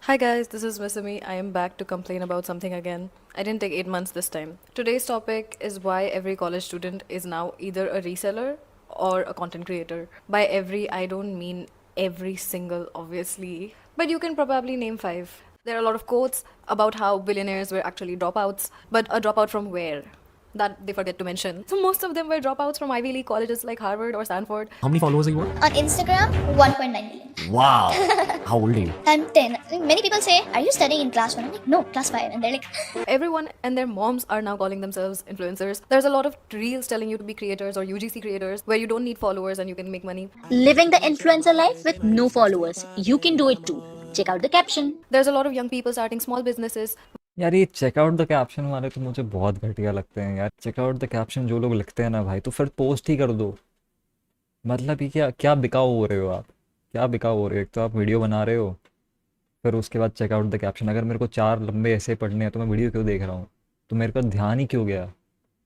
Hi guys, this is Misami. I am back to complain about something again. I didn't take 8 months this time. Today's topic is why every college student is now either a reseller or a content creator. By every, I don't mean every single, obviously, but you can probably name five. There are a lot of quotes about how billionaires were actually dropouts, but a dropout from where? That they forget to mention. So most of them were dropouts from Ivy League colleges like Harvard or Stanford. How many followers are you on? On Instagram, 1.9 million. Wow. How old are you? I'm 10. I think many people say, are you studying in class 1? I'm like, no, class 5. And they're like, Everyone and their moms are now calling themselves influencers. There's a lot of reels telling you to be creators or UGC creators where you don't need followers and you can make money. Living the influencer life with no followers. You can do it too. Check out the caption. There's a lot of young people starting small businesses. यार ये checkout the caption वाले तो मुझे बहुत घटिया लगते हैं यार। चेकआउट द कैप्शन जो लोग लिखते हैं ना भाई, तो फिर पोस्ट ही कर दो। मतलब ये क्या क्या बिकाऊ हो रहे हो आप? क्या बिकाऊ हो रहे हो? एक तो आप वीडियो बना रहे हो, फिर उसके बाद चेकआउट द कैप्शन। अगर मेरे को चार लंबे ऐसे पढ़ने हैं तो मैं वीडियो क्यों देख रहा हूँ? तो मेरे का ध्यान ही क्यों गया?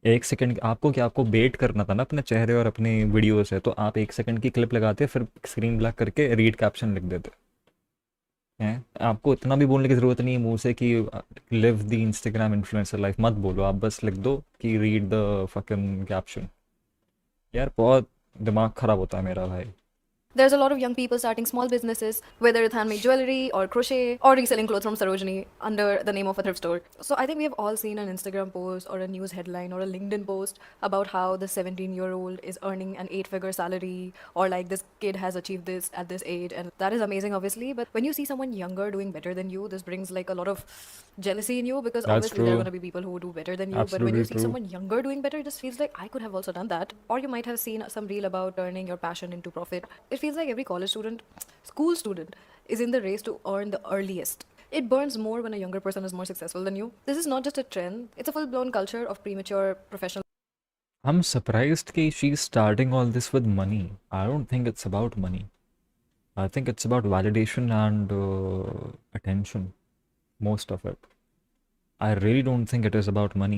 एक सेकंड आपको क्या, आपको बेट करना था ना अपने चेहरे और अपनी वीडियो से, तो आप एक सेकंड की क्लिप लगाते, फिर स्क्रीन ब्लैक करके रीड कैप्शन लिख देते हैं। आपको इतना भी बोलने की ज़रूरत नहीं है मुंह से कि live the Instagram influencer life. मत बोलो, आप बस लिख दो कि रीड द फकिंग कैप्शन। यार बहुत दिमाग ख़राब होता है मेरा भाई। There's a lot of young people starting small businesses, whether it's handmade jewelry or crochet or reselling clothes from Sarojini under the name of a thrift store. So I think we have all seen an Instagram post or a news headline or a LinkedIn post about how the 17-year-old is earning an 8-figure salary, or like this kid has achieved this at this age, and that is amazing obviously. But when you see someone younger doing better than you, this brings like a lot of jealousy in you, because That's obviously there are true. going to be people who do better than you. But when Absolutely you see true. someone younger doing better, it just feels like I could have also done that. Or you might have seen some reel about turning your passion into profit. It feels like every college student, school student, is in the race to earn the earliest. It burns more when a younger person is more successful than you. This is not just a trend, it's a full blown culture of premature professional. I'm surprised कि she's starting all this with money. I don't think it's about money. I think it's about validation and attention, most of it. I really don't think it is about money.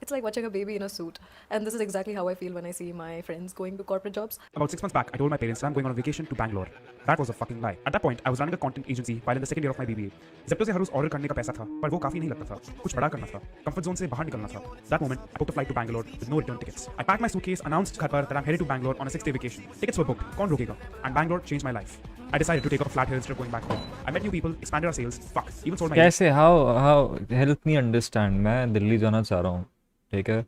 It's like watching a baby in a suit. And this is exactly how I feel when I see my friends going to corporate jobs. About 6 months back, I told my parents that I'm going on a vacation to Bangalore. That was a fucking lie. At that point, I was running a content agency while in the second year of my BBA. Zepto से हर रोज order करने का पैसा था, पर वो काफी नहीं लगता था। कुछ बड़ा करना था, कंफर्ट जोन से बाहर निकलना था. That moment, I booked a flight to Bangalore with no return tickets. I packed my suitcase, announced घर पर that I'm headed to Bangalore on a 6-day vacation. Tickets were booked. कौन रोकेगा? And Bangalore changed my life. I decided to take up a flat hill instead of going back home. I met new people, expanded our sales. Fuck, even sold my. कैसे? how help me understand। मैं दिल्ली जाना चाह रहा हूँ, ठीक है।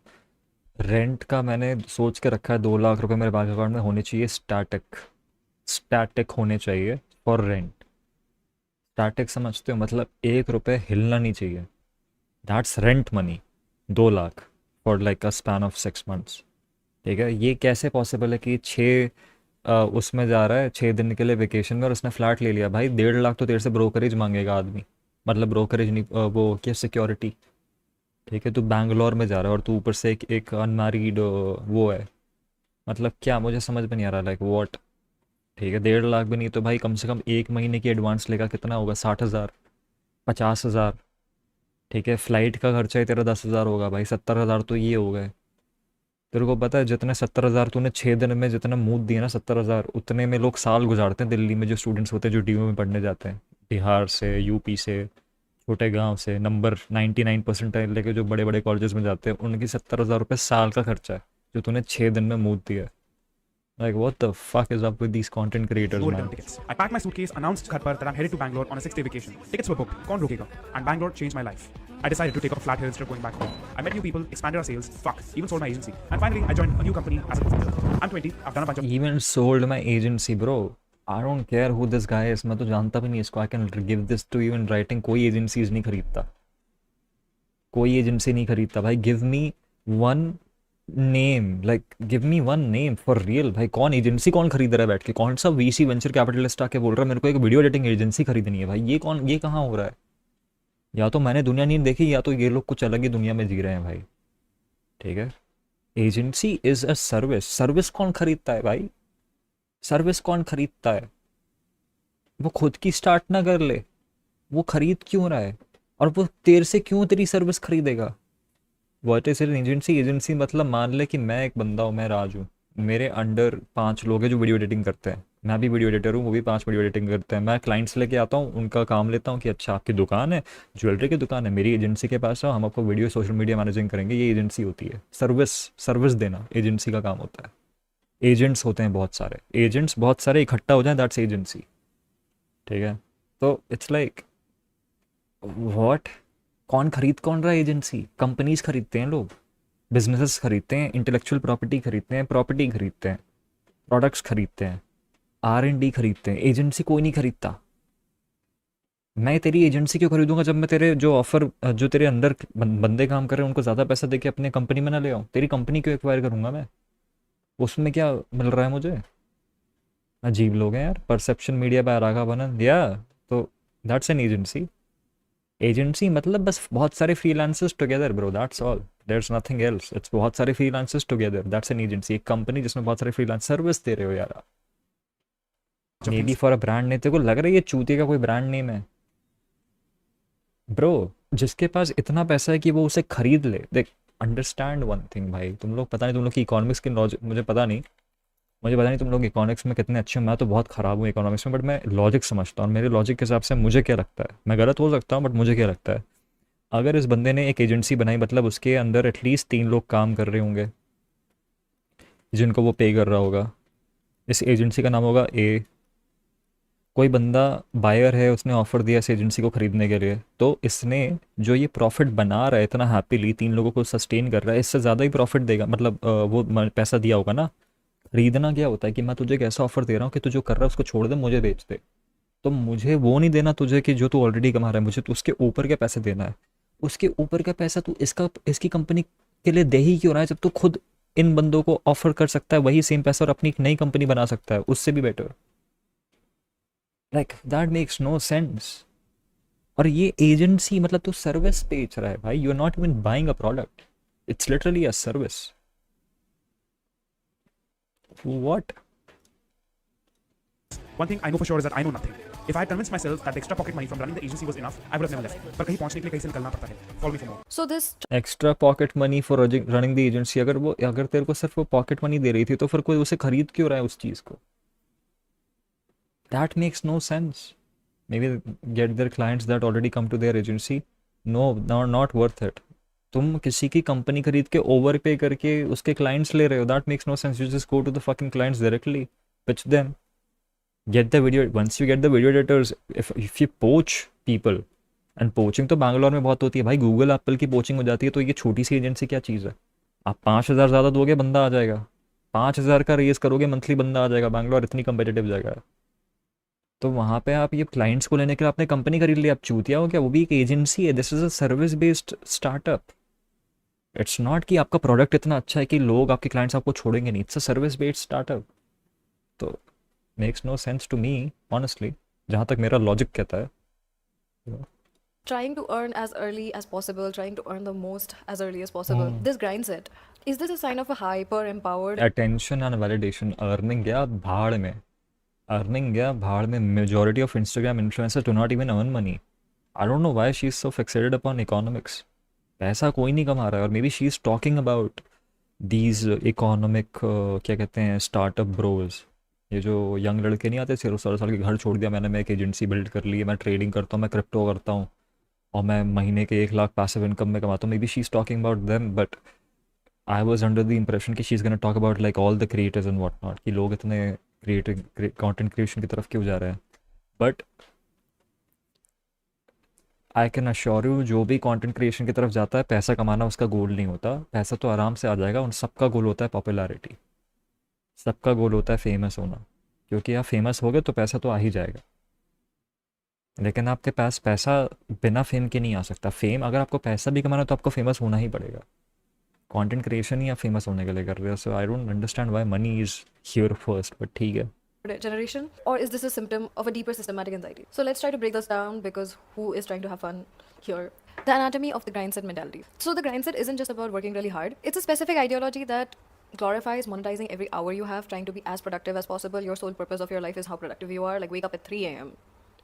Rent का मैंने सोच के रखा है 2 लाख रुपए मेरे बैंक अकाउंट में होने चाहिए, स्टैटिक होने चाहिए फॉर रेंट। स्टैटिक समझते हो? मतलब 1 रुपए हिलना नहीं चाहिए। That's rent money. 2 lakh for like a span of 6 months, ठीक है। ये कैसे पॉसिबल है कि उसमें जा रहा है 6 दिन के लिए वेकेशन में और उसने फ्लैट ले लिया? भाई 1.5 लाख तो तेरे से ब्रोकरेज मांगेगा आदमी। मतलब ब्रोकरेज नहीं, वो क्या, सिक्योरिटी, ठीक है। तू बैंगलोर में जा रहा है और तू ऊपर से एक अनमैरिड वो है। मतलब क्या, मुझे समझ में नहीं आ रहा, लाइक व्हाट, ठीक है। 1.5 लाख भी नहीं तो भाई कम से कम 1 महीने की एडवांस लेगा, कितना होगा? 60,000, 50,000, ठीक है। फ़्लाइट का खर्चा ही तेरा 10,000 होगा भाई, 70,000 तो ये हो गए। तेरे को पता है जितने 70,000 तूने 6 दिन में जितना मूव दिया ना, 70,000, उतने में लोग साल गुजारते हैं दिल्ली में। जो स्टूडेंट्स होते हैं जो डीयू में पढ़ने जाते हैं, बिहार से, यूपी से, छोटे गांव से, नंबर 99% लेके जो बड़े बड़े कॉलेजेस में जाते हैं, उनकी 70,000 रुपये साल का खर्चा है जो तूने 6 दिन में मूव दिया है। Like what the fuck is up with these content creators, No man? return tickets. I packed my suitcase, announced घर पर that I'm headed to Bangalore on a 6-day vacation. Tickets were booked. कौन रोकेगा? And Bangalore changed my life. I decided to take up a flat hill instead of going back home. I met new people, expanded our sales. Fuck, even sold my agency. And finally, I joined a new company as a consultant. I'm 20. I've done a bunch of. Even sold my agency, bro. I don't care who this guy is. मैं तो जानता भी नहीं इसको। I can give this to you in writing. कोई agencies नहीं खरीदता, कोई एजेंसी नहीं खरीदता भाई। Give me one name, like give me one name for real. भाई कौन एजेंसी, कौन खरीद रहा है बैठ के? कौन सा वीसी वेंचर कैपिटलिस्ट आके बोल रहा है मेरे को एक वीडियो एडिटिंग एजेंसी खरीदनी है? भाई ये कौन, ये कहाँ हो रहा है? या तो मैंने दुनिया नहीं देखी, या तो ये लोग कुछ अलग ही दुनिया में जी रहे हैं भाई, ठीक है। Agency is a service. Service कौन खरीदता है भाई? सर्विस कौन खरीदता है? वो खुद की स्टार्ट ना कर ले, वो खरीद क्यों रहा है? और वो तेरे से क्यों तेरी सर्विस खरीदेगा? What is an agency? Agency मतलब मान ले कि मैं एक बंदा हूँ, मैं राज हूँ, मेरे अंडर 5 लोग हैं जो वीडियो एडिटिंग करते हैं, मैं भी वीडियो एडिटर हूँ, वो भी 5 वीडियो एडिटिंग करते हैं। मैं क्लाइंट्स लेके आता हूँ, उनका काम लेता हूँ कि अच्छा आपकी दुकान है, ज्वेलरी की दुकान है, मेरी एजेंसी के पास आओ, हम आपको वीडियो सोशल मीडिया मैनेजिंग करेंगे। ये एजेंसी होती है, सर्विस सर्विस देना एजेंसी का काम होता है। एजेंट्स होते हैं बहुत सारे, एजेंट्स बहुत सारे इकट्ठा हो जाएं, दैट्स एजेंसी। ठीक है, तो इट्स लाइक व्हाट, कौन रहा है एजेंसी? कंपनीज खरीदते हैं लोग, बिजनेसेस खरीदते हैं, इंटेलेक्चुअल प्रॉपर्टी खरीदते हैं, प्रॉपर्टी खरीदते हैं, प्रोडक्ट्स खरीदते हैं, R&D खरीदते हैं। एजेंसी कोई नहीं खरीदता। मैं तेरी एजेंसी क्यों खरीदूंगा जब मैं तेरे जो ऑफर, जो तेरे अंदर बंदे काम कर रहे हैं उनको ज़्यादा पैसा देके अपने कंपनी में ना ले आऊँ? तेरी कंपनी क्यों एक्वायर करूंगा मैं? उसमें क्या मिल रहा है मुझे? अजीब लोग हैं यार। परसेप्शन मीडिया बाय राघव आनंद, या तो दैट्स एन एजेंसी। एजेंसी मतलब बस बहुत सारे freelancers together bro, that's all, there is nothing else. It's बहुत सारे freelancers together, that's an agency. एक कंपनी जिसमें बहुत सारे फ्रीलांस सर्विस दे रहे हो यार। Maybe for a brand name. तेरे को लग रहा है ये चूतिया का कोई ब्रांड नेम है? ब्रो, जिसके पास इतना पैसा है कि वो उसे खरीद ले। देख, अंडरस्टैंड वन थिंग भाई, तुम लोग पता नहीं, तुम लोग की इकोनॉमिक्स की लॉजिक मुझे पता नहीं तुम लोग इकोनॉमिक्स में कितने अच्छे हो। मैं तो बहुत ख़राब हूँ इकोनॉमिक्स में, बट मैं लॉजिक समझता हूँ, और मेरे लॉजिक के हिसाब से मुझे क्या लगता है, मैं गलत हो सकता हूँ बट मुझे क्या लगता है, अगर इस बंदे ने एक एजेंसी बनाई मतलब उसके अंदर एटलीस्ट 3 लोग काम कर रहे होंगे जिनको वो पे कर रहा होगा। इस एजेंसी का नाम होगा ए। कोई बंदा बायर है, उसने ऑफर दिया इस एजेंसी को खरीदने के लिए, तो इसने जो ये प्रॉफिट बना रहा है इतना हैप्पीली, 3 लोगों को सस्टेन कर रहा है, इससे ज़्यादा ही प्रॉफिट देगा। मतलब पैसा दिया होगा ना। खरीदना क्या होता है कि मैं तुझे एक ऐसा ऑफर दे रहा हूँ कि तू जो कर रहा है उसको छोड़ दे, मुझे बेच दे। तो मुझे वो नहीं देना तुझे कि जो तू ऑलरेडी कमा रहा है, मुझे तो उसके ऊपर के पैसे देना है। उसके ऊपर का पैसा तू इसकी कंपनी के लिए दे ही क्यों रहा है, जब तू खुद इन बंदों को ऑफर कर सकता है वही सेम पैसा और अपनी एक नई कंपनी बना सकता है उससे भी better. Like that makes no sense. और ये एजेंसी मतलब तू सर्विस बेच रहा है भाई, you are not even buying a product, it's literally a service. What? One thing I know for sure is that I know nothing. If I had convinced myself that the extra pocket money from running the agency was enough, I would have never left. पर कहीं पहुंचने के लिए कहीं से निकलना पड़ता है. Follow me for more. So this extra pocket money for running the agency. अगर तेरे को सिर्फ वो पॉकेट मनी दे रही थी तो फिर कोई उसे खरीद क्यों रहा है उस चीज़ को? That makes no sense. Maybe get their clients that already come to their agency, no not worth it. तुम किसी की कंपनी खरीद के ओवर पे करके उसके क्लाइंट्स ले रहे हो, that makes no sense. You just go to the fucking clients directly, pitch them, get the video. Once you get the video editors, if you poach people, and poaching तो बैंगलोर में बहुत होती है भाई, गूगल एप्पल की poaching हो जाती है, तो ये छोटी सी एजेंसी क्या चीज़ है? आप 5,000 ज़्यादा दोगे बंदा आ जाएगा, 5,000 का रेस करोगे मंथली बंदा आ जाएगा। बैंगलोर इतनी कंपेटिटिव जगह है, तो वहाँ पे आप ये क्लाइंट्स को लेने के लिए आपने कंपनी खरीद ली, आप चूतिया हो क्या? वो भी एक एजेंसी है, this is a service based startup. It's not कि आपका प्रोडक्ट इतना अच्छा है कि लोग आपके क्लाइंट्स आपको छोड़ेंगे नहीं, it's a service based startup. तो makes no sense to me honestly, जहाँ तक मेरा लॉजिक कहता है। trying to earn as early as possible, trying to earn the most as early as possible. This grinds it. Is this a sign of a hyper empowered attention and validation. Earning गया भाड़ में, earning गया भाड़ में। Majority of Instagram influencers do not even earn money. I don't know why she is so fixated upon economics. पैसा कोई नहीं कमा रहा है, और may be she is talking about these economic क्या कहते हैं, स्टार्टअप ब्रोज। ये जो यंग लड़के नहीं आते, 16 साल के, घर छोड़ दिया मैंने, मैं एक एजेंसी बिल्ड कर ली है, मैं ट्रेडिंग करता हूँ, मैं क्रिप्टो करता हूँ, और मैं महीने के 1 लाख पैसिव इनकम में कमाता हूँ। Maybe she is talking about them, but I was under the impression कि she is gonna talk about like all the creators and what not, कि लोग इतने कंटेंट क्रिएशन की तरफ क्यों जा रहे हैं। But I can assure you, जो भी कंटेंट क्रिएशन की तरफ जाता है, पैसा कमाना उसका गोल नहीं होता। पैसा तो आराम से आ जाएगा, उन सबका गोल होता है पॉपुलैरिटी, सबका गोल होता है फेमस होना, क्योंकि आप फेमस हो गए तो पैसा तो आ ही जाएगा। लेकिन आपके पास पैसा बिना फेम के नहीं आ सकता। फेम, अगर आपको पैसा भी कमाना है तो आपको फेमस होना ही पड़ेगा। कंटेंट क्रिएशन ही आप फेमस होने के लिए कर रहे हो। So I don't understand why money is here first, but ठीक है। generation, or is this a symptom of a deeper systematic anxiety? So let's try to break this down, because who is trying to have fun here? The anatomy of the grindset mentality. So the grindset isn't just about working really hard. It's a specific ideology that glorifies monetizing every hour you have, trying to be as productive as possible. Your sole purpose of your life is how productive you are. Like, wake up at 3 a.m.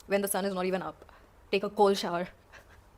when the sun is not even up. Take a cold shower.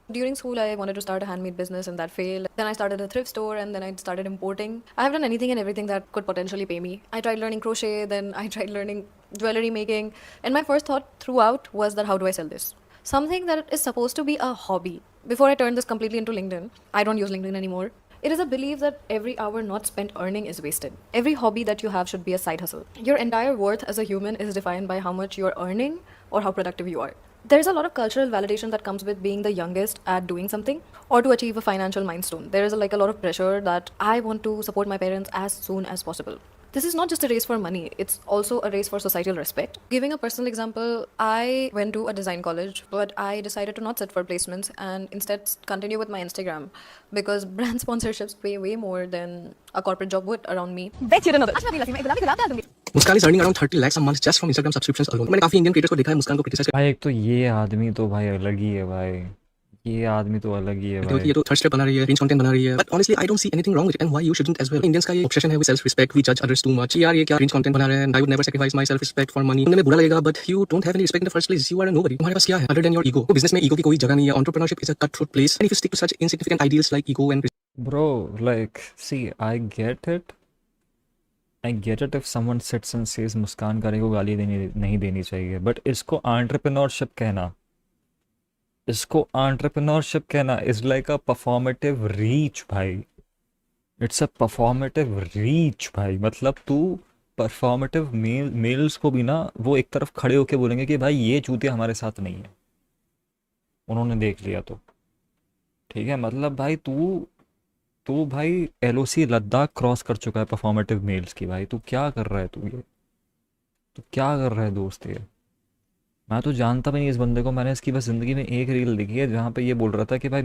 During school, I wanted to start a handmade business, and that failed. Then I started a thrift store, and then I started importing. I have done anything and everything that could potentially pay me. I tried learning crochet, then I tried learning jewelry making, and my first thought throughout was that how do I sell this? Something that is supposed to be a hobby. Before I turned this completely into LinkedIn, I don't use LinkedIn anymore. It is a belief that every hour not spent earning is wasted. Every hobby that you have should be a side hustle. Your entire worth as a human is defined by how much you're earning or how productive you are. There's a lot of cultural validation that comes with being the youngest at doing something or to achieve a financial milestone. There is like a lot of pressure that I want to support my parents as soon as possible. This is not just a race for money, it's also a race for societal respect. Giving a personal example, I went to a design college, but I decided to not sit for placements and instead continue with my Instagram because brand sponsorships pay way more than a corporate job would around me. Muskan is earning around 30 lakhs a month just from Instagram subscriptions alone. मैंने काफी Indian creators को देखा है मुस्कान को criticise भाई एक तो ये आदमी तो भाई अलग ही है भाई, ये आदमी तो अलग ही है करते हो कि भाई। ये तो थर्ड स्टेप बना रही है, क्रिंज कंटेंट बना रही है, but honestly I don't see anything wrong with it and why you shouldn't as well. Indians का ये ऑब्सेशन है विद सेल्फ रिस्पेक्ट, वी जज अदर्स टू मच। यार ये क्या क्रिंज कंटेंट बना रहे हैं, I would never sacrifice my self respect for money. सुनने में बुरा लगेगा but you don't have any respect in the first place, you are a nobody. तुम्हारे पास क्या है अदर देन योर ईगो? तो बिजनेस में ईगो की कोई जगह नहीं है। Entrepreneurship is a cut throat place and if you stick to such insignificant ideals like ego and Bro, like, see, I get it. I get it if someone sits and says मुस्कान करे को गाली नहीं देनी चाहिए, but इसको entrepreneurship कहना, is like a performative reach भाई। It's a performative reach भाई। मतलब तू परफॉर्मेटिव मेल्स को भी ना वो एक तरफ खड़े होके बोलेंगे कि भाई ये चूतिया हमारे साथ नहीं है, उन्होंने देख लिया तो ठीक है। मतलब भाई तू भाई एलओसी लद्दाख क्रॉस कर चुका है परफॉर्मेटिव मेल्स की। भाई तू क्या कर रहा है, तू क्या कर रहा है दोस्त? ये मैं तो जानता भी नहीं इस बंदे को। मैंने इसकी बस ज़िंदगी में एक रील देखी है जहाँ पे ये बोल रहा था कि भाई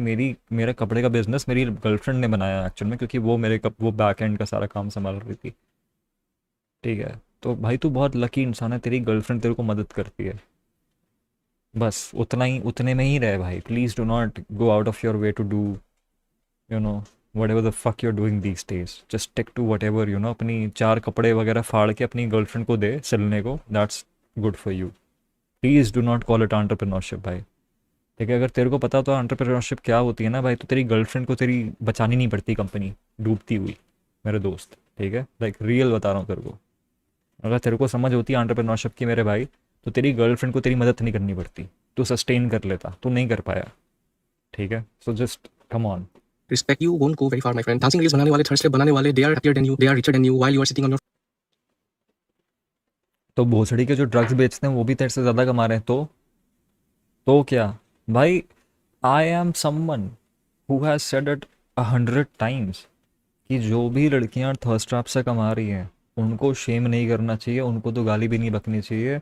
मेरा कपड़े का बिजनेस मेरी गर्लफ्रेंड ने बनाया एक्चुअल में, क्योंकि वो वो बैक एंड का सारा काम संभाल रही थी। ठीक है, तो भाई तू बहुत लकी इंसान है, तेरी गर्लफ्रेंड तेरे को मदद करती है। बस उतने में ही रहे भाई। Please do not go out of your way to do you know whatever the fuck you're doing these days. Just stick to whatever, अपनी 4 कपड़े वगैरह फाड़ के अपनी गर्लफ्रेंड को दे सिलने को, that's good for you. Please do not call it entrepreneurship भाई। ठीक है, अगर तेरे को पता तो entrepreneurship क्या होती है ना भाई, तो तेरी गर्लफ्रेंड को तेरी बचानी नहीं पड़ती कंपनी डूबती हुई, मेरे दोस्त। ठीक है, लाइक रियल बता रहा हूँ तेरे को। अगर तेरे को समझ होती है entrepreneurship की मेरे भाई, तो तेरी गर्लफ्रेंड को तेरी मदद नहीं करनी पड़ती, तू सस्टेन कर लेता, तू नहीं कर पाया। ठीक है, so just come on. Respect you won't go very far my friend. Dancing reels बनाने वाले, थर्ड स्टेप बनाने वाले, they are happier than you, they are richer than you while you are sitting on your. तो भोसड़ी के जो drugs बेचते हैं वो भी तेरे से ज़्यादा कमा रहे हैं, तो क्या भाई? I am someone who has said it 100 times कि जो भी लड़कियां थर्स्ट ट्रैप से कमा रही हैं उनको शेम नहीं करना चाहिए, उनको तो गाली भी नहीं बकनी चाहिए।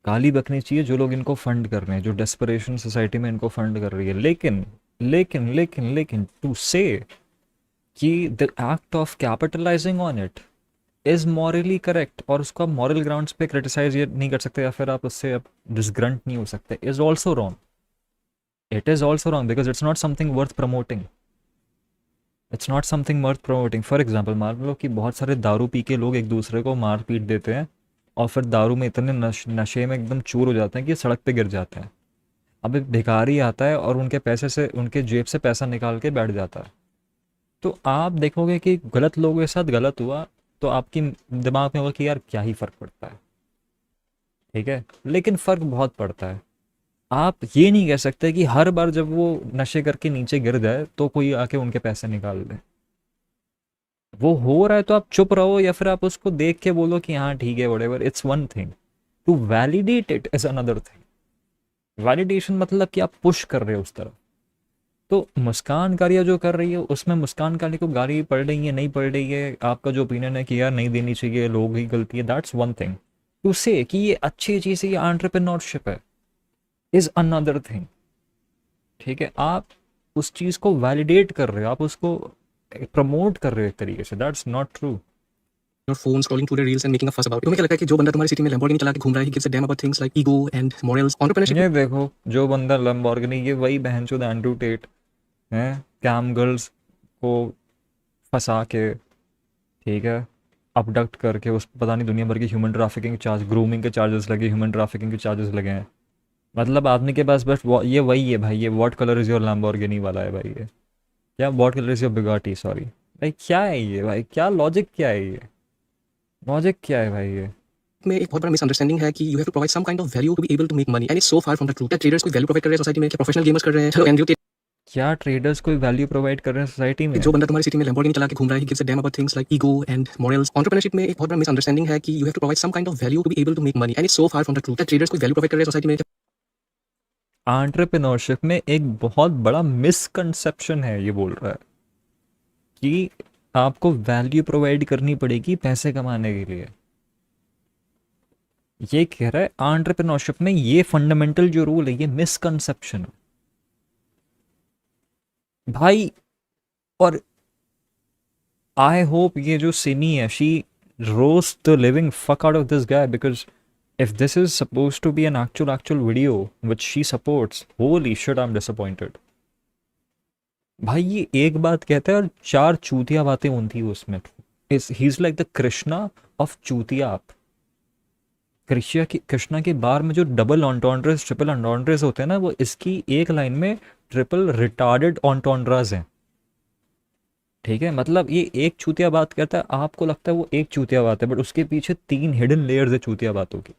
गाली बकनी चाहिए जो लोग इनको फंड कर रहे हैं, जो डेस्परेशन सोसाइटी में इनको फंड कर रही है। लेकिन टू से कि the act of capitalising on it is morally correct और उसको आप मॉरल ग्राउंड्स पे क्रिटिसाइज ये नहीं कर सकते या फिर आप उससे अब डिसग्रंट नहीं हो सकते, is also wrong. It is also wrong because it's not something worth promoting. For example मान लो कि बहुत सारे दारू पी के लोग एक दूसरे को मार पीट देते हैं और फिर दारू में इतने नशे में एकदम चूर हो जाते हैं कि सड़क पे गिर जाते हैं। अब एक भिखारी आता है और उनके पैसे से, उनके जेब से पैसा निकाल के बैठ जाता है, तो आप देखोगे कि गलत लोगों के साथ गलत हुआ तो आपकी दिमाग में होगा कि यार क्या ही फ़र्क पड़ता है। ठीक है, लेकिन फ़र्क बहुत पड़ता है। आप ये नहीं कह सकते कि हर बार जब वो नशे करके नीचे गिर जाए तो कोई आके उनके पैसे निकाल दे। वो हो रहा है तो आप चुप रहो या फिर आप उसको देख के बोलो कि हाँ ठीक है whatever, it's one thing, to validate it is another thing. Validation मतलब कि आप पुश कर रहे हो उस तरफ। तो मुस्कान कारिया जो कर रही है उसमें मुस्कान कारिया को गाली पड़ रही है नहीं पड़ रही है, आपका जो ओपिनियन है कि यार नहीं देनी चाहिए, लोग ही गलती है, दैट्स वन थिंग। टू से कि ये अच्छी चीज़ है, ये एंटरप्रेन्योरशिप है, इज अनदर थिंग। ठीक है, आप उस चीज़ को वैलिडेट कर रहे हो, आप उसको प्रमोट कर रहे हो एक तरीके से, that's not true. your phone scrolling through the reels and making a fuss about it. तुम्हें क्या लगता है कि जो बंदा तुम्हारी सिटी में Lamborghini चला के घूम रहा है, he gives a damn about things like ego and morals, entrepreneurship? ये देखो जो बंदा लैम्बोर्गिनी, ये वही बहनचोद एंड्रू टेट है, कैम गर्ल्स को फंसा के, ठीक है, अबडक्ट करके उस पता नहीं दुनिया भर की ह्यूमन ट्रैफिकिंग चार्ज, ग्रूमिंग के चार्जेस लगे, ह्यूमन ट्रैफिकिंग के चार्जेस लगे हैं। मतलब आदमी के पास बस ये वही है भाई, ये what colour is your Lamborghini वाला है भाई। ये क्या what colour is your Bugatti, sorry भाई, क्या है ये भाई, क्या लॉजिक क्या है ये, लॉजिक क्या है भाई ये? में एक बहुत बड़ा मिसअंडरस्टैंडिंग है कि you have to provide some kind of value to be able to make money and it's so far from the truth that traders कोई वैल्यू प्रोवाइड कर रहे हैं सोसाइटी में, क्या प्रोफेशनल गेमर्स कर रहे हैं, चलो एंड्रयू टेट क्या ट्रेडर्स कोई वैल्यू प्रोवाइड कर रहे हैं सोसाइटी में? जो बंदा तुम्हारी सिटी में लैम्बोर्गिनी चला के घूम रहा है, he gives a damn about things like ego and morals. Entrepreneurship में एक बहुत बड़ा मिसअंडरस्टैंडिंग है कि you have to provide some kind of value to be able to make money and it's so far from the truth that traders कोई value provide कर रहे हैं सोसाइटी में, एंटरप्रेन्योरशिप में एक बहुत बड़ा मिसकंसेप्शन है, ये बोल रहा है कि आपको वैल्यू प्रोवाइड करनी पड़ेगी पैसे कमाने के लिए। ये कह रहा है एंटरप्रेन्योरशिप में ये फंडामेंटल जो रूल है, ये मिसकंसेप्शन है भाई। और आई होप ये जो सिमी है, she roast the living fuck out of this guy, because if this is supposed to be an actual video which she supports, holy shit, I'm disappointed. भाई ये एक बात कहता है और चार चूतिया बातें होती है उसमें। He is like the Krishna of चूतिया। कृष्णा के बार में जो डबल ऑन्टोंड्रेस ट्रिपल ऑन्टोंड्रेस होते हैं ना, वो इसकी एक लाइन में ट्रिपल रिटार्डेड ऑन्टोंड्रास हैं। ठीक है, मतलब ये एक चूतिया बात कहता है, आपको लगता है वो एक चूतिया बात है, बट उसके पीछे 3 हिडन लेयर्स है चूतिया बातों की।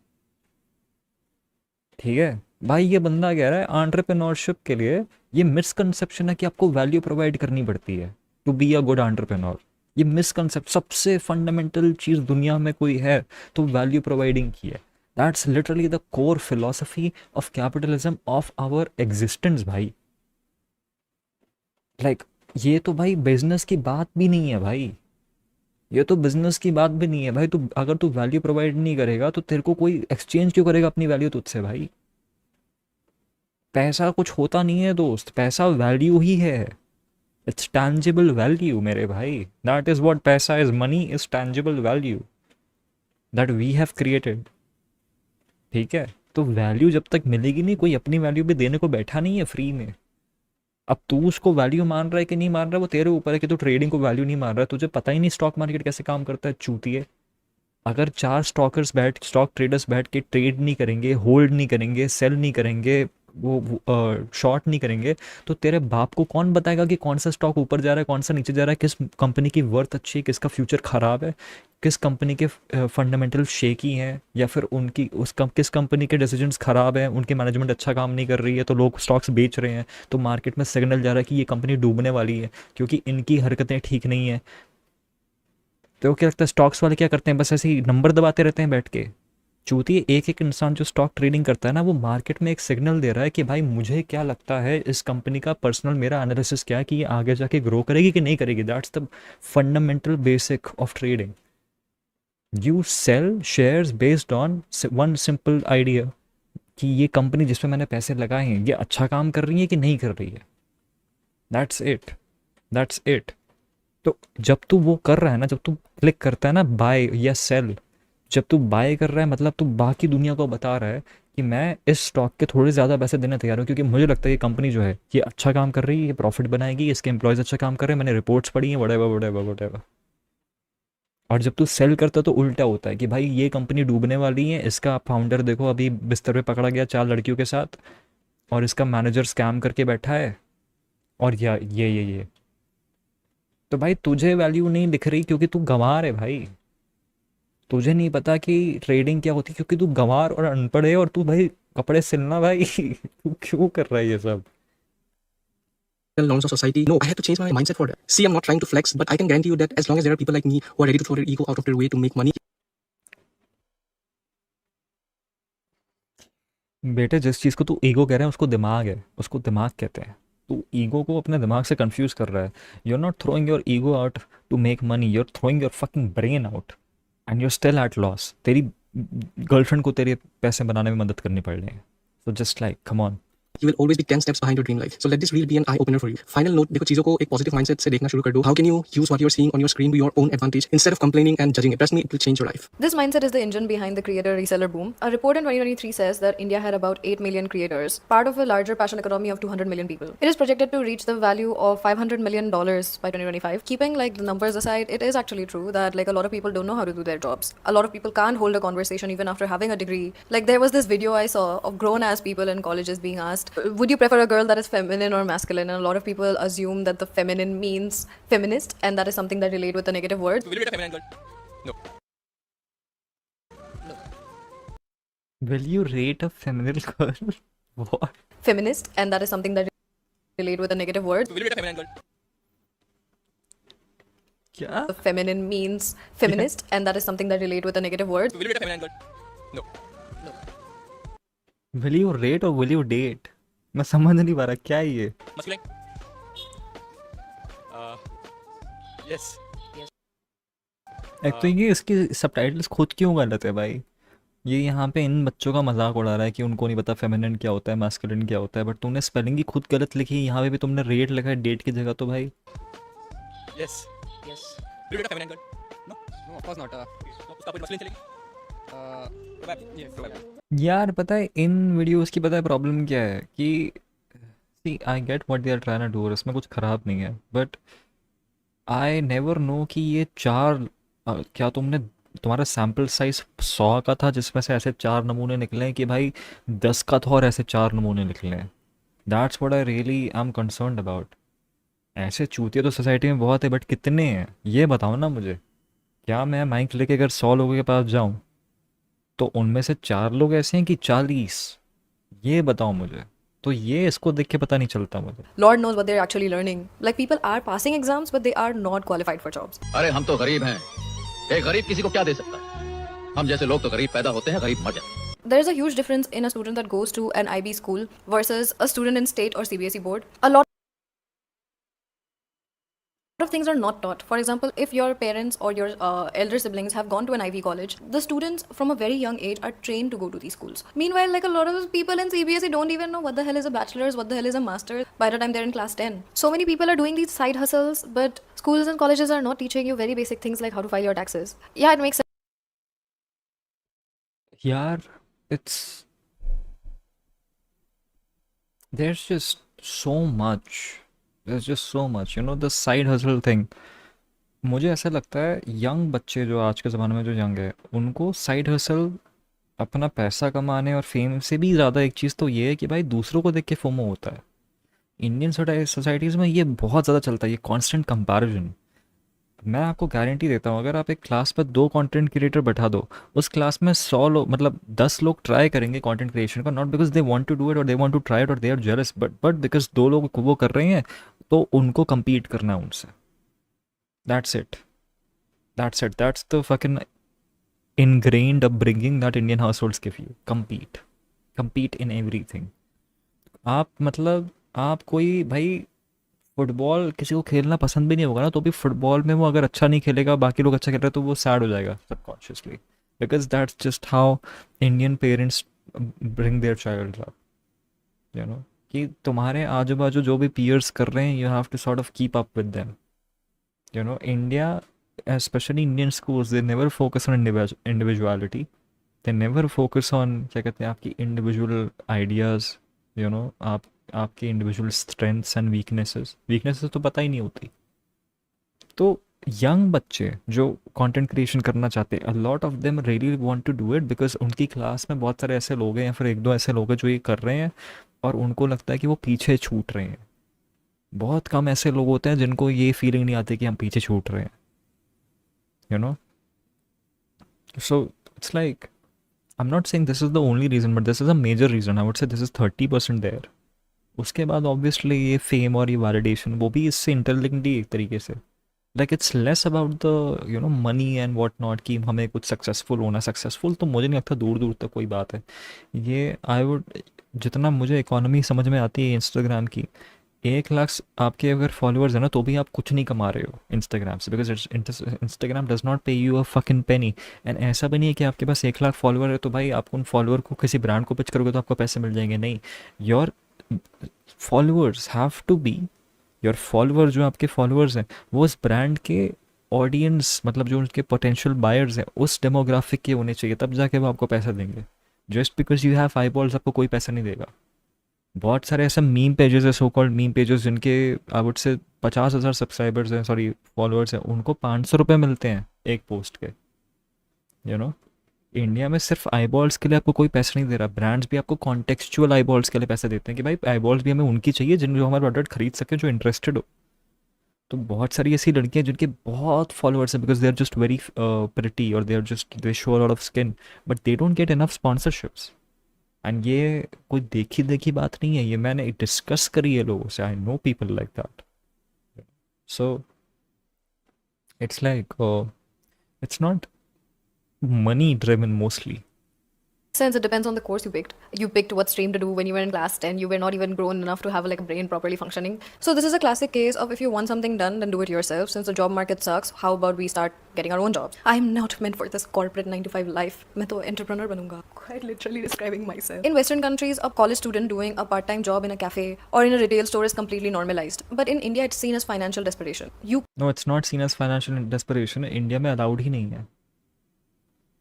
ठीक है भाई, ये बंदा कह रहा है एंटरप्रेन्योरशिप के लिए ये मिसकंसेप्शन है कि आपको वैल्यू प्रोवाइड करनी पड़ती है to be a good entrepreneur. ये मिसकंसेप्ट, सबसे फंडामेंटल चीज़ दुनिया में कोई है तो वैल्यू प्रोवाइडिंग की है। That's literally the core philosophy of capitalism of our existence भाई। लाइक ये तो भाई बिजनेस की बात भी नहीं है भाई, ये तो बिजनेस की बात भी नहीं है भाई। तू अगर तू वैल्यू प्रोवाइड नहीं करेगा तो तेरे को कोई एक्सचेंज क्यों करेगा अपनी वैल्यू तुझसे भाई? पैसा कुछ होता नहीं है दोस्त, पैसा वैल्यू ही है। इट्स टैंजिबल वैल्यू मेरे भाई, दैट इज व्हाट पैसा is. Money is tangible value that we have created. ठीक है, तो वैल्यू जब तक मिलेगी नहीं, कोई अपनी वैल्यू भी देने को बैठा नहीं है फ्री में। अब तू उसको वैल्यू मान रहा है कि नहीं मान रहा है, वो तेरे ऊपर है कि तू ट्रेडिंग को वैल्यू नहीं मान रहा है। तुझे पता ही नहीं स्टॉक मार्केट कैसे काम करता है चूतिए। अगर 4 स्टॉक ट्रेडर्स बैठ के ट्रेड नहीं करेंगे, होल्ड नहीं करेंगे, सेल नहीं करेंगे, वो शॉर्ट नहीं करेंगे, तो तेरे बाप को कौन बताएगा कि कौन सा स्टॉक ऊपर जा रहा है, कौन सा नीचे जा रहा है, किस कंपनी की वर्थ अच्छी है, किसका फ्यूचर ख़राब है, किस कंपनी के फंडामेंटल शेकी हैं, या फिर उनकी किस कंपनी के डिसीजंस ख़राब हैं, उनकी मैनेजमेंट अच्छा काम नहीं कर रही है तो लोग स्टॉक्स बेच रहे हैं, तो मार्केट में सिग्नल जा रहा है कि ये कंपनी डूबने वाली है क्योंकि इनकी हरकतें ठीक नहीं है। तो क्या लगता है स्टॉक्स वाले क्या करते हैं? बस ऐसे ही नंबर दबाते रहते हैं बैठ के। चूतिए, एक इंसान जो स्टॉक ट्रेडिंग करता है ना, वो मार्केट में एक सिग्नल दे रहा है कि भाई मुझे क्या लगता है इस कंपनी का पर्सनल मेरा एनालिसिस क्या है कि ये आगे जाके ग्रो करेगी कि नहीं करेगी। That's the fundamental basic of trading. You sell shares based on one simple idea कि ये कंपनी जिसमें मैंने पैसे लगाए हैं ये अच्छा काम कर रही है कि नहीं कर रही है। That's it. तो जब तू वो कर रहा है ना, जब तू क्लिक करता है ना बाय या सेल, जब तू बाय कर रहा है मतलब तू बाकी दुनिया को बता रहा है कि मैं इस स्टॉक के थोड़े ज़्यादा पैसे देने तैयार हूँ क्योंकि मुझे लगता है ये कंपनी जो है ये अच्छा काम कर रही है, ये प्रॉफिट बनाएगी, इसके एम्प्लॉयज़ अच्छा काम कर रहे हैं, मैंने रिपोर्ट्स पढ़ी हैं, वटेवर। और जब तू सेल करता है तो उल्टा होता है कि भाई ये कंपनी डूबने वाली है, इसका फाउंडर देखो अभी बिस्तर पे पकड़ा गया 4 लड़कियों के साथ, और इसका मैनेजर स्कैम करके बैठा है, और ये तो भाई तुझे वैल्यू नहीं दिख रही क्योंकि तू गंवार है भाई। तुझे नहीं पता कि ट्रेडिंग क्या होती है क्योंकि तू गंवार और अनपढ़ है, और तू भाई कपड़े सिलना भाई तू क्यों कर रहा है ये सब? norms of society. No, I had to change my mindset for that. See, I'm not trying to flex, but I can guarantee you that as long as there are people like me who are ready to throw their ego out of their way to make money. बेटे, जिस चीज़ को तू ego कह रहा है उसको दिमाग है, उसको दिमाग कहते हैं। तू ईगो को अपने दिमाग से कंफ्यूज कर रहा है। You are not throwing your ego out to make money, you are throwing your fucking brain out and you are still at loss. तेरी गर्लफ्रेंड को तेरे पैसे बनाने में मदद करनी पड़ रही है। So just like come on, You will always be 10 steps behind your dream life. So let this reel be an eye opener for you. Final note, देखो चीजों को एक positive mindset से देखना शुरू कर दो. How can you use what you're seeing on your screen to your own advantage instead of complaining and judging it? Trust me, it will change your life. This mindset is the engine behind the creator reseller boom. A report in 2023 says that India had about 8 million creators, part of a larger passion economy of 200 million people. It is projected to reach the value of $500 million by 2025. Keeping like the numbers aside, it is actually true that like a lot of people don't know how to do their jobs. A lot of people can't hold a conversation even after having a degree. Like there was this video I saw of grown ass people in colleges being asked, would you prefer a girl that is feminine or masculine? And a lot of people assume that the feminine means feminist, and that is something that relate with the negative word. Will you date a feminine girl? No. Will you rate a feminine girl? What? Feminist, and that is something that relate with a negative word. क्या? Feminine means feminist, and that is something that relate with a negative word. Will you rate or will you date? मैं समझ नहीं पा रहा क्या है ये. Yes. एक तो ये इसकी सबटाइटल्स खुद क्यों गलत है भाई. ये यहाँ पे इन बच्चों का मजाक उड़ा रहा है कि उनको नहीं पता फेमिनिन क्या होता है, मैस्कुलिन क्या होता है, बट तुमने स्पेलिंग ही खुद गलत लिखी है. यहाँ पे भी तुमने रेट लिखा है डेट की जगह. तो भाई Yes. Yes. Will you date a feminine girl? No. No, of course not. उसका कोई मसलिन चलेगी? Probably. यार पता है इन वीडियोस की पता है प्रॉब्लम क्या है कि see I get what they are trying to do, इसमें कुछ ख़राब नहीं है, बट आई नेवर नो कि ये चार क्या तुम्हारा सैम्पल साइज 100 का था जिसमें से ऐसे 4 नमूने निकले हैं कि भाई 10 का था और ऐसे 4 नमूने निकले हैं. That's what I really I am concerned about. ऐसे चूतिया तो सोसाइटी में बहुत है, बट कितने हैं ये बताओ ना मुझे. क्या मैं माइक लेके अगर 100 लोगों के पास जाऊं तो उनमें से 4 लोग ऐसे हैं कि 40? ये बताओ मुझे. तो ये इसको देख के पता नहीं चलता मुझे. Lord knows what they're actually learning. Like people are passing exams, but they are not qualified for jobs. अरे हम तो गरीब हैं. एक गरीब किसी को क्या दे सकता है? हम जैसे लोग तो गरीब पैदा होते हैं, गरीब मर जाते हैं. There is a huge difference in a student that goes to an IB school versus a student in state or CBSE board. A lot of things are not taught. For example, if your parents or your elder siblings have gone to an Ivy college, the students from a very young age are trained to go to these schools. Meanwhile, like a lot of people in CBSE don't even know what the hell is a bachelor's, what the hell is a master's by the time they're in class 10. So many people are doing these side hustles, but schools and colleges are not teaching you very basic things like how to file your taxes. Yeah, it makes sense. यार it's there's just so much. There's just so much, you know, the side hustle thing. मुझे ऐसा लगता है young बच्चे जो आज के ज़माने में जो यंग है उनको साइड हसल अपना पैसा कमाने और फेम से भी ज़्यादा एक चीज़ तो ये है कि भाई दूसरों को देख के फोमो होता है. इंडियन सोसाइटीज़ में ये बहुत ज़्यादा चलता है, ये कांस्टेंट कंपैरिजन. मैं आपको गारंटी देता हूँ अगर आप एक क्लास पर 2 कंटेंट क्रिएटर बैठा दो, उस क्लास में 100 लोग मतलब 10 लोग ट्राई करेंगे कंटेंट क्रिएशन का, not because they want to do it और they want to try it और they are jealous, but because 2 लोग वो कर रहे हैं तो उनको compete करना है उनसे. That's it. That's the fucking ingrained upbringing that Indian households give you. Compete in everything. आप कोई भाई फुटबॉल किसी को खेलना पसंद भी नहीं होगा ना, तो भी फुटबॉल में वो अगर अच्छा नहीं खेलेगा, बाकी लोग अच्छा खेल रहे हैं तो वो सैड हो जाएगा subconsciously, because that's just how Indian parents bring their child up. You know कि तुम्हारे आजू बाजू जो भी पीयर्स कर रहे हैं, you have to sort of keep up with them. You know India, especially Indian schools, they never focus on individuality. They never focus on क्या कहते हैं आपकी individual ideas, you know, आपके individual strengths and weaknesses तो पता ही नहीं होती. तो यंग बच्चे जो कंटेंट क्रिएशन करना चाहते हैं, a lot of them really want to do it because उनकी क्लास में बहुत सारे ऐसे लोग हैं या फिर 1-2 ऐसे लोग हैं जो ये कर रहे हैं और उनको लगता है कि वो पीछे छूट रहे हैं. बहुत कम ऐसे लोग होते हैं जिनको ये फीलिंग नहीं आती कि हम पीछे छूट रहे हैं. You know, so it's like I'm not saying this is the only reason, but this is a major reason. I would say this is 30% there. उसके बाद obviously ये fame और ये validation वो भी इससे interlinked ही एक तरीके से. Like it's less about the you know money and what not कि हमें कुछ successful होना. successful तो मुझे नहीं लगता दूर दूर तक कोई बात है. ये I would जितना मुझे economy समझ में आती है Instagram की, 1 लाख आपके अगर फॉलोअर्स है ना तो भी आप कुछ नहीं कमा रहे हो इंस्टाग्राम से, बिकॉज इंस्टाग्राम डज नॉट पे you a fucking Penney. And ऐसा भी नहीं है कि आपके पास 1 लाख फॉलोअर है तो भाई आप उन फॉलोअर को किसी ब्रांड को पिच करोगे तो आपको पैसे मिल जाएंगे. नहीं, your followers have to be, your follower जो आपके फॉलोअर्स हैं वो उस ब्रांड के ऑडियंस, मतलब जो उनके पोटेंशियल बायर्स हैं उस डेमोग्राफिक के होने चाहिए, तब जाके वो आपको पैसा देंगे. Just because you have eyeballs आपको कोई पैसा नहीं देगा. बहुत सारे ऐसे मीम पेजेस है, सो कॉल्ड मीम पेजेस, जिनके आई वुड से 50,000 सब्सक्राइबर्स हैं, सॉरी फॉलोअर्स हैं, उनको 500 रुपये मिलते हैं एक पोस्ट के. यू नो इंडिया में सिर्फ आईबॉल्स के लिए आपको कोई पैसा नहीं दे रहा. ब्रांड्स भी आपको कॉन्टेक्चुअल आईबॉल्स के लिए पैसे देते हैं कि भाई आईबॉल्स भी हमें उनकी चाहिए जिन जो हमारा प्रोडक्ट खरीद सके, जो इंटरेस्टेड हो. तो बहुत सारी ऐसी लड़कियां जिनके बहुत फॉलोअर्स हैं because they are just very pretty और they show lot of skin but they don't get enough sponsorships and ये कोई देखी देखी बात नहीं है, ये मैंने डिस्कस करी है लोगों से, I know people like that. So it's like it's not money driven mostly. Since it depends on the course you picked. You picked what stream to do when you were in class 10. You were not even grown enough to have like a brain properly functioning. So this is a classic case of if you want something done, then do it yourself. Since the job market sucks, how about we start getting our own jobs? I'm not meant for this corporate 9 to 5 life. मैं तो entrepreneur बनूंगा. Quite literally describing myself. In Western countries, a college student doing a part-time job in a cafe or in a retail store is completely normalized. But in India, it's seen as financial desperation. You No, it's not seen as financial desperation. India में allowed ही नहीं है.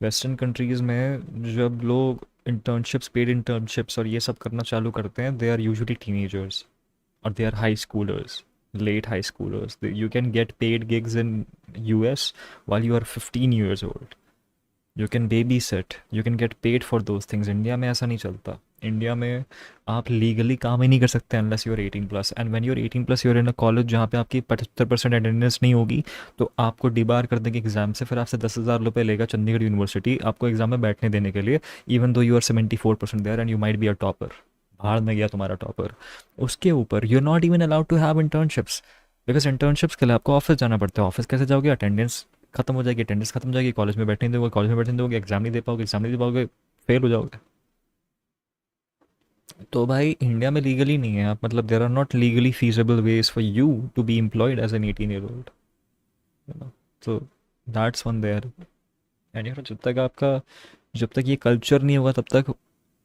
Western countries में जब लोग internships, paid internships और ये सब करना चालू करते हैं, दे आर यूजुअली टीनेजर्स और they are high schoolers, late high schoolers. You can get paid gigs in US while you are 15 years old. You can babysit. You can get paid for those things. India में ऐसा नहीं चलता. India में आप legally काम ही नहीं कर सकते unless you are 18+. And when you are 18+, you are in a college जहाँ पे आपकी 75% अटेंडेंस नहीं होगी तो आपको डिबार कर देंगे एग्ज़ाम से, फिर आपसे 10,000 रुपये लेगा चंडीगढ़ यूनिवर्सिटी आपको एग्ज़ाम में बैठने देने के लिए, even though you are 74% there and you might be a topper. भाड़ में गया तुम्हारा टॉपर. उसके ऊपर you are not even allowed to have internships because internships के लिए आपको ऑफिस जाना पड़ता है. ऑफिस कैसे जाओगे? अटेंडेंस खत्म हो जाएगी, अटेंडेंस खत्म हो जाएगी, कॉलेज में बैठने दोगे, कॉलेज में बैठने दोगे, एग्जाम नहीं दे पाओगे, एग्जाम नहीं दे पाओगे, फेल हो जाओगे. तो भाई इंडिया में लीगली नहीं है आप, मतलब there are not legally feasible ways for you to be employed as an 18-year-old. तो that's one there. And you know जब तक ये कल्चर नहीं होगा तब तक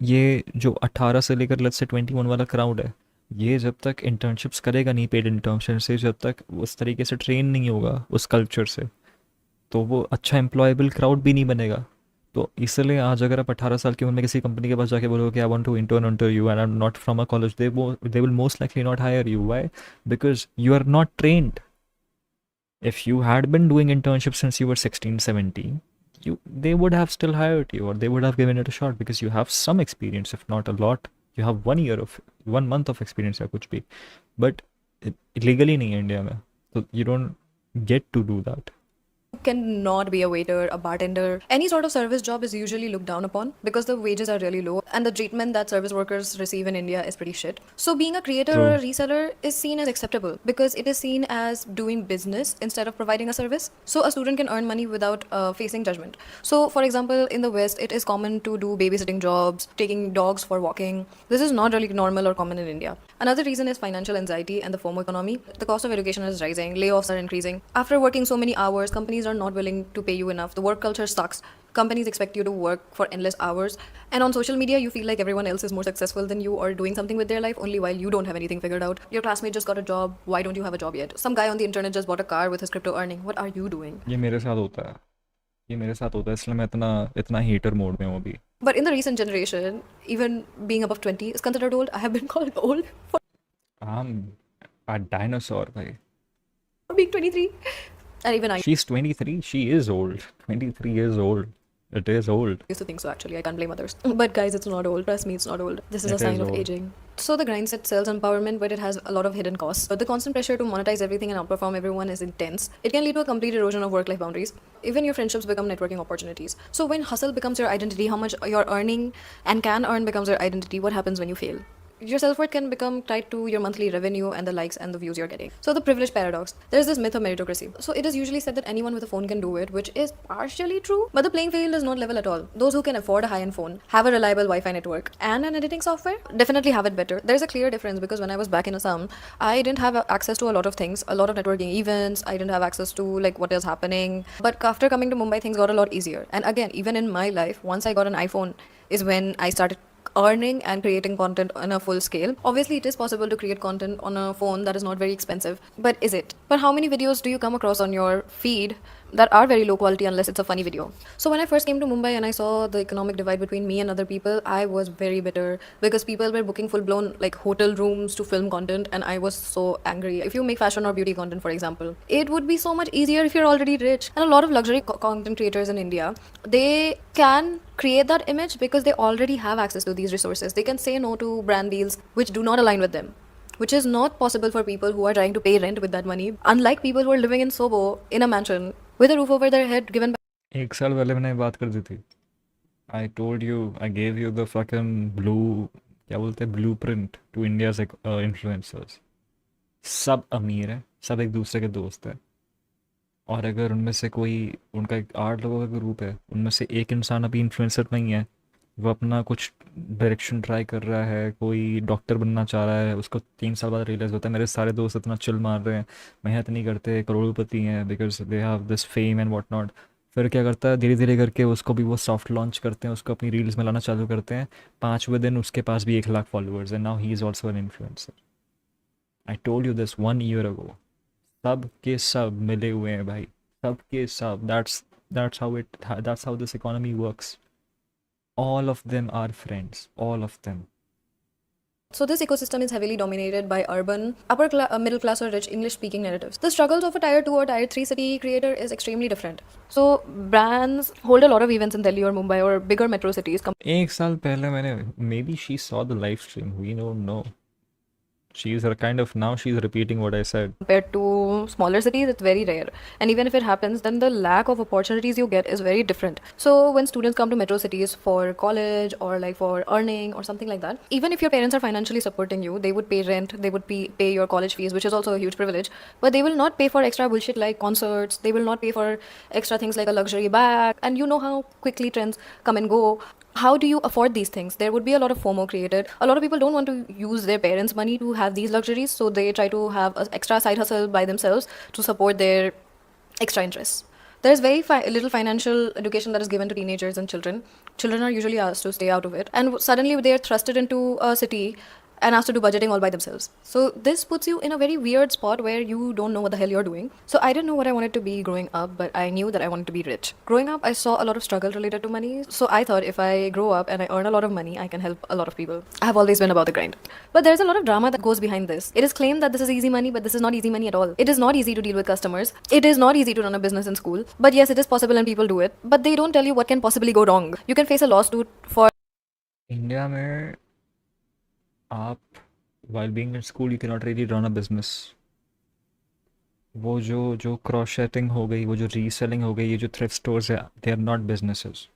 ये जो 18 से लेकर लेट्स से 21 वाला क्राउड है, ये जब तक इंटर्नशिप्स करेगा नहीं, पेड इंटर्नशिप से, जब तक उस तरीके से ट्रेन नहीं होगा उस कल्चर से, तो वो अच्छा एम्प्लॉयबल क्राउड भी नहीं बनेगा. तो इसलिए आज अगर आप 18 साल की उम्र में किसी कंपनी के पास जाके बोलोगे कि I want to intern under you and I am not from a college, they will most likely not hire you. Why? Because you are not trained. If you had been doing internships since you were 16, 17, they would have still hired you or they would have given it a shot because you have some experience, if not a lot. You have 1 month of experience या कुछ भी. But legally नहीं है India में, so you don't get to do that. cannot be a waiter, a bartender. Any sort of service job is usually looked down upon because the wages are really low and the treatment that service workers receive in India is pretty shit. So being a creator or a reseller is seen as acceptable because it is seen as doing business instead of providing a service. So a student can earn money without facing judgment. So for example, in the West, it is common to do babysitting jobs, taking dogs for walking. This is not really normal or common in India. Another reason is financial anxiety and the FOMO economy. The cost of education is rising, layoffs are increasing. After working so many hours, companies are not willing to pay you enough. The work culture sucks. Companies expect you to work for endless hours. And on social media, you feel like everyone else is more successful than you or doing something with their life only while you don't have anything figured out. Your classmate just got a job. Why don't you have a job yet? Some guy on the internet just bought a car with his crypto earning. What are you doing? ये मेरे साथ होता है, इसलिए मैं इतना heater mode में हूँ अभी. But in the recent generation, even being above 20 is considered old. I have been called old for I'm a dinosaur भाई. being 23. And even I She's 23. She is old. 23 years old. It is old. used to think so actually. I can't blame others. But guys, it's not old. Trust me, it's not old. This is a It sign is of old. aging. So the grind set sells empowerment, but it has a lot of hidden costs. But the constant pressure to monetize everything and outperform everyone is intense. It can lead to a complete erosion of work-life boundaries. Even your friendships become networking opportunities. So when hustle becomes your identity, how much you're earning and can earn becomes your identity, what happens when you fail? Your self-worth can become tied to your monthly revenue and the likes and the views you're getting. So the privilege paradox. There's this myth of meritocracy. So it is usually said that anyone with a phone can do it, which is partially true. But the playing field is not level at all. Those who can afford a high-end phone, have a reliable Wi-Fi network, and an editing software definitely have it better. There's a clear difference because when I was back in Assam, I didn't have access to a lot of things, a lot of networking events. I didn't have access to like what is happening. But after coming to Mumbai, things got a lot easier. And again, even in my life, once I got an iPhone is when I started earning and creating content on a full scale. Obviously, it is possible to create content on a phone that is not very expensive, but is it? But how many videos do you come across on your feed that are very low quality unless it's a funny video? So when I first came to Mumbai and I saw the economic divide between me and other people, I was very bitter because people were booking full-blown like hotel rooms to film content and I was so angry. If you make fashion or beauty content, for example, it would be so much easier if you're already rich. And a lot of luxury content creators in India, they can create that image because they already have access to these resources. They can say no to brand deals which do not align with them. which is not possible for people who are trying to pay rent with that money. Unlike people who are living in Sobo in a mansion with a roof over their head given by एक साल पहले मैंने बात कर दी थी. I told you, I gave you the fucking blue, क्या बोलते हैं, blueprint to India's influencers. सब अमीर हैं, सब एक दूसरे के दोस्त हैं, और अगर उनमें से कोई, उनका 8 लोगों का ग्रुप है, उनमें से एक इंसान अभी इन्फ्लुएंसर नहीं है, वो अपना कुछ डायरेक्शन ट्राई कर रहा है, कोई डॉक्टर बनना चाह रहा है, उसको 3 साल बाद रियलाइज़ होता है मेरे सारे दोस्त इतना चिल मार रहे हैं, मेहनत नहीं करते, करोड़पति हैं because they have this fame and what not. फिर क्या करता है, धीरे धीरे करके उसको भी वो सॉफ्ट लॉन्च करते हैं, उसको अपनी रील्स में लाना चालू करते हैं. 5वें दिन उसके पास भी 1 लाख फॉलोअर्स है. Now he is also an influencer. I told you this 1 year ago. सब के सब मिले हुए हैं भाई, सब के सब. That's how this economy works. All of them are friends, all of them. So this ecosystem is heavily dominated by urban, middle class or rich English speaking narratives. The struggles of a tier 2 or tier 3 city creator is extremely different. So brands hold a lot of events in Delhi or Mumbai or bigger metro cities एक साल पहले मैंने, maybe she saw the live stream, we don't know. She's kind of, now she's repeating what I said. compared to smaller cities. It's very rare, and even if it happens, then the lack of opportunities you get is very different. So when students come to metro cities for college or like for earning or something like that, even if your parents are financially supporting you, they would pay rent, they would pay your college fees, which is also a huge privilege, but they will not pay for extra bullshit like concerts. They will not pay for extra things like a luxury bag, and you know how quickly trends come and go. How do you afford these things? There would be a lot of FOMO created. A lot of people don't want to use their parents' money to have these luxuries, so they try to have an extra side hustle by themselves to support their extra interests. There's very little financial education that is given to teenagers and children. Children are usually asked to stay out of it, and suddenly they are thrusted into a city and asked to do budgeting all by themselves. So this puts you in a very weird spot where you don't know what the hell you're doing. So I didn't know what I wanted to be growing up, but I knew that I wanted to be rich. Growing up, I saw a lot of struggle related to money. So I thought if I grow up and I earn a lot of money, I can help a lot of people. I have always been about the grind. But there's a lot of drama that goes behind this. It is claimed that this is easy money, but this is not easy money at all. It is not easy to deal with customers. It is not easy to run a business in school. But yes, it is possible and people do it. But they don't tell you what can possibly go wrong. You can face a lawsuit for India में आप, while being in school, you cannot really run a business. वो जो cross sharing हो गई, वो जो reselling हो गई, ये जो थ्रिफ्ट स्टोर्स है, they are not businesses,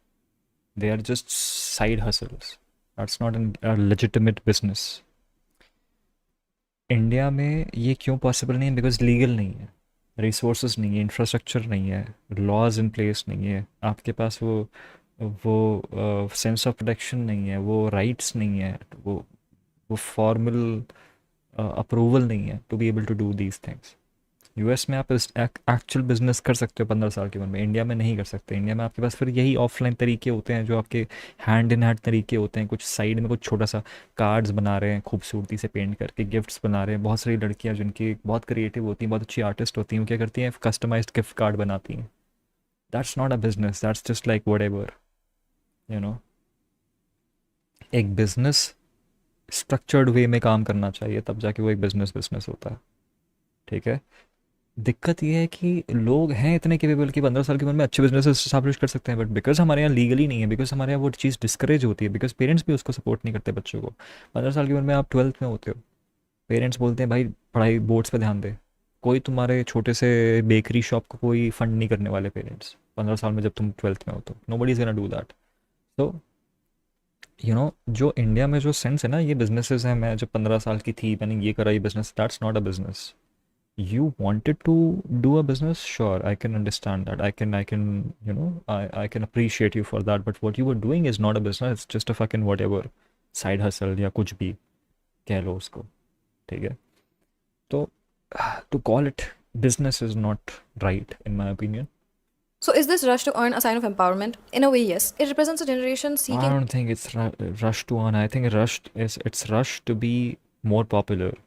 they are just side hustles. That's not a legitimate business. India में ये क्यों पॉसिबल नहीं है? बिकॉज लीगल नहीं है, रिसोर्सेज नहीं है, इंफ्रास्ट्रक्चर नहीं है, लॉज इन प्लेस नहीं है, आपके पास वो सेंस ऑफ प्रोटेक्शन नहीं है, वो राइट्स नहीं है, वो फॉर्मल अप्रूवल नहीं है to be able to do these things. US में आप एक्चुअल बिजनेस कर सकते हो 15 साल की उम्र में, इंडिया में नहीं कर सकते. इंडिया में आपके पास फिर यही ऑफलाइन तरीके होते हैं जो आपके हैंड इन हैंड तरीके होते हैं. कुछ साइड में कुछ छोटा सा कार्ड्स बना रहे हैं, खूबसूरती से पेंट करके गिफ्ट्स बना रहे हैं. बहुत सारी लड़कियां जिनकी बहुत क्रिएटिव होती हैं, बहुत अच्छी आर्टिस्ट होती हैं, वो क्या करती हैं, कस्टमाइज्ड गिफ्ट कार्ड बनाती हैं. That's not a business, that's just like whatever, you know. एक बिजनेस स्ट्रक्चर्ड वे में काम करना चाहिए, तब जाके वो एक बिजनेस होता है. ठीक है. दिक्कत ये है कि लोग हैं इतने केपेबल कि 15 साल की उम्र में अच्छे बिजनेस स्टैब्लिश कर सकते हैं, बट बिकॉज हमारे यहाँ लीगली नहीं है, बिकॉज हमारे यहाँ वो चीज़ डिस्करेज होती है, बिकॉज पेरेंट्स भी उसको सपोर्ट नहीं करते बच्चों को. 15 साल की उम्र में आप 12th में होते हो, पेरेंट्स बोलते हैं भाई पढ़ाई बोर्ड्स पे ध्यान दे. कोई तुम्हारे छोटे से बेकरी शॉप को कोई फंड नहीं करने वाले पेरेंट्स 15 साल में, जब तुम 12th में हो तो nobody is gonna do that. तो यू नो, जो इंडिया में जो सेंस है ना, ये बिजनेसेस हैं. मैं जब 15 साल की थी, मैंने ये करा, ये business, that's not a business. You wanted to do a business, sure, I can understand that. I can, you know, I can appreciate you for that. But what you were doing is not a business. It's just a fucking whatever side hustle या कुछ भी कह लो उसको. ठीक है. तो to call it business is not right in my opinion. So is this rush to earn a sign of empowerment? In a way, yes. It represents a generation I seeking don't think it's rush to earn. I think it's rush to be more popular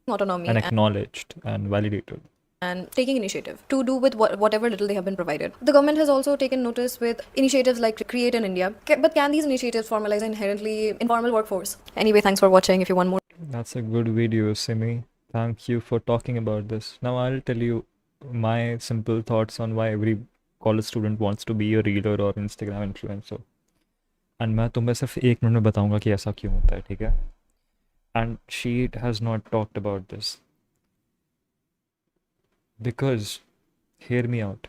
autonomy and acknowledged and validated. and taking initiative to do with whatever little they have been provided. The government has also taken notice with initiatives like Create in India. But can these initiatives formalize an inherently informal workforce? Anyway, thanks for watching. If you want more, That's a good video, Simi. Thank you for talking about this. Now I'll tell you my simple thoughts on why every college student wants to be a reader or Instagram influencer. And मैं तुम्हें सिर्फ 1 minute में बताऊंगा कि ऐसा क्यों होता है. ठीक है. and she has not talked about this because hear me out.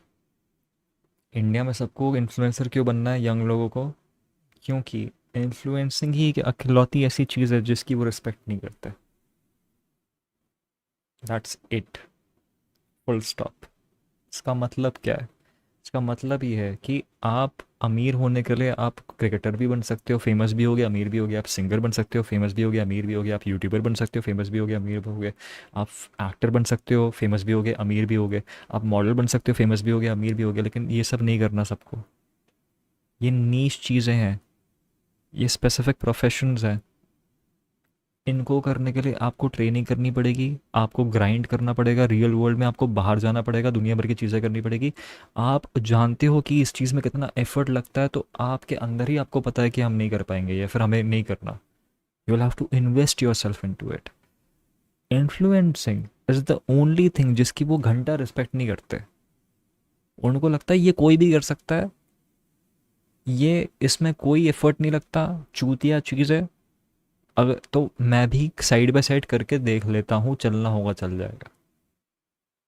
India में सबको इन्फ्लुएंसर क्यों बनना है, यंग लोगों को? क्योंकि इन्फ्लुएंसिंग ही एक अकेलौती ऐसी चीज़ है जिसकी वो रिस्पेक्ट नहीं करते. That's it, full stop. इसका मतलब क्या है? इसका मतलब ये है कि आप अमीर होने के लिए आप क्रिकेटर भी बन सकते हो, फेमस भी होगे, अमीर भी होगे. आप सिंगर बन सकते हो, फेमस भी होगे, अमीर भी होगे. आप यूट्यूबर बन सकते हो, फेमस भी होगे, अमीर भी होगे. आप एक्टर बन सकते हो, फेमस भी होगे, अमीर भी होगे. आप मॉडल बन सकते हो, फेमस भी होगे, अमीर भी होगे. लेकिन ये सब नहीं करना सबको. ये नीश चीज़ें हैं, ये स्पेसिफिक प्रोफेशंस हैं. इनको करने के लिए आपको ट्रेनिंग करनी पड़ेगी, आपको ग्राइंड करना पड़ेगा, रियल वर्ल्ड में आपको बाहर जाना पड़ेगा, दुनिया भर की चीज़ें करनी पड़ेगी. आप जानते हो कि इस चीज़ में कितना एफर्ट लगता है, तो आपके अंदर ही आपको पता है कि हम नहीं कर पाएंगे या फिर हमें नहीं करना. You will have to invest yourself into it. Influencing is the only thing जिसकी वो घंटा रिस्पेक्ट नहीं करते. उनको लगता है ये कोई भी कर सकता है, ये इसमें कोई एफर्ट नहीं लगता, चूतिया चीज़ है. अगर तो मैं भी साइड बाय साइड करके देख लेता हूँ, चलना होगा चल जाएगा.